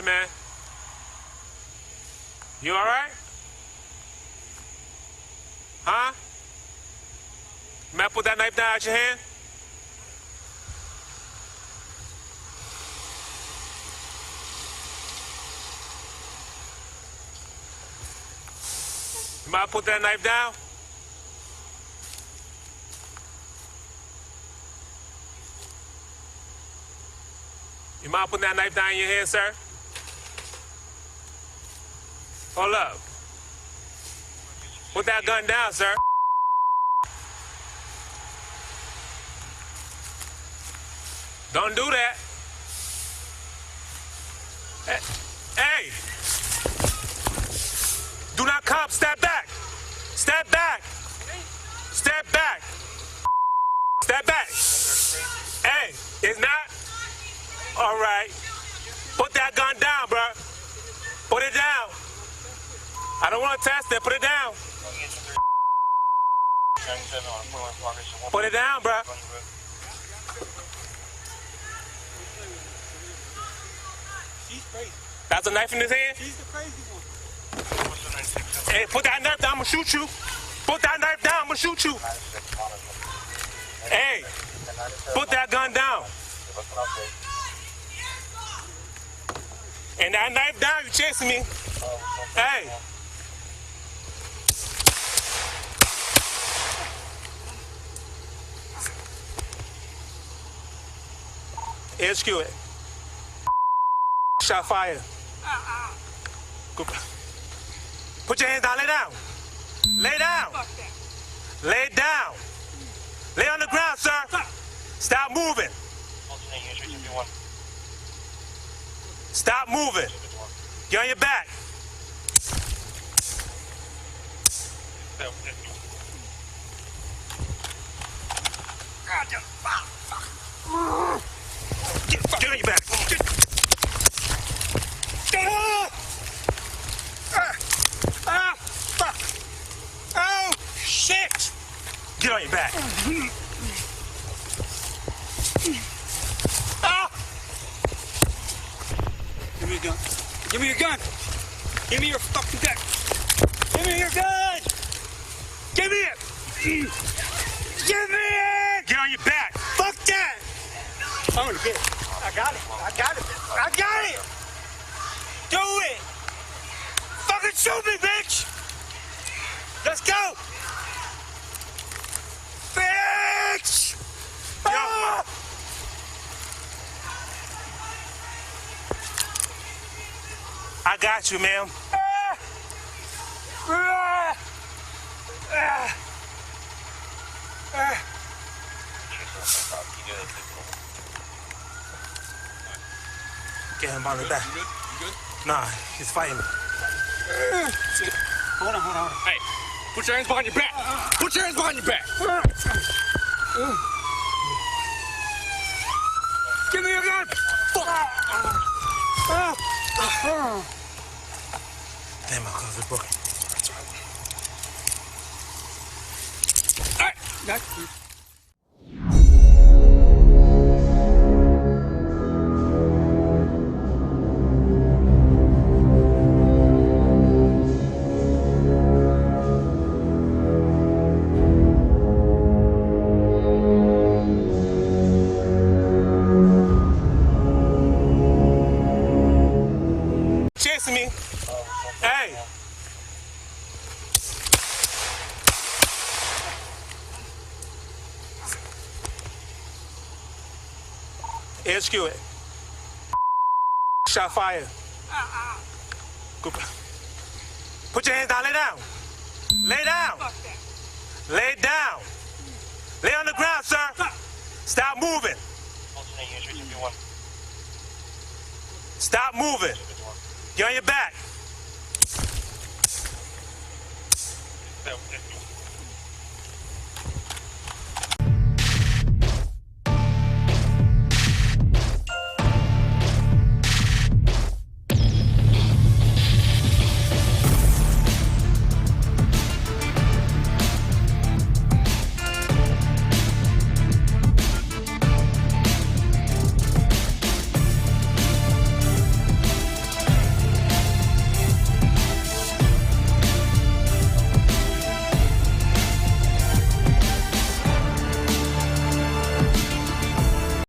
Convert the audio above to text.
man? You all right? Huh? May I put that knife down out your hand? You might put that knife down? You mind putting that knife down in your hand, sir? Hold up. Put that gun down, sir. Don't do that. Hey! Do not come. Step back. Step back. Step back. Step back. Hey, it's not. All right. Put that gun down, bro. Put it down. I don't want to test it. Put it down. Put it down, bro. She's crazy. That's a knife in his hand? She's the crazy one. Hey, put that knife down. I'm going to shoot you. Put that knife down. I'm going to shoot you. Hey, put that gun down. And that knife down, you chasing me. Hey. HQ it. Shot fire. Good. Put your hands down, lay down. Lay down. Lay down. Lay on the ground, sir. Stop moving. Stop moving. Get on your back. Get on your back. Fuck. Oh, shit. Get on your back. Give me your gun. Give me your gun. Give me your fucking gun. Give me your gun. Give me it. Give me it. Get on your back. Fuck that. I'm gonna get it. I got it. I got it. I got it. Do it. Fucking shoot me, bitch. Let's go. Bitch. Ah! I got you, ma'am. Get him on the back. You good? You good? Nah, he's fighting me. Hold on. Hey, put your hands behind your back. Put your hands behind your back. Give me your gun. Damn, my clothes are broken. All right. That's good. Chasing me. Hey. HQ it. Shot fire. Good. Put your hands down. Lay down. Lay down. Lay down. Lay on the ground, sir. Stop moving. Stop moving. Get on your back.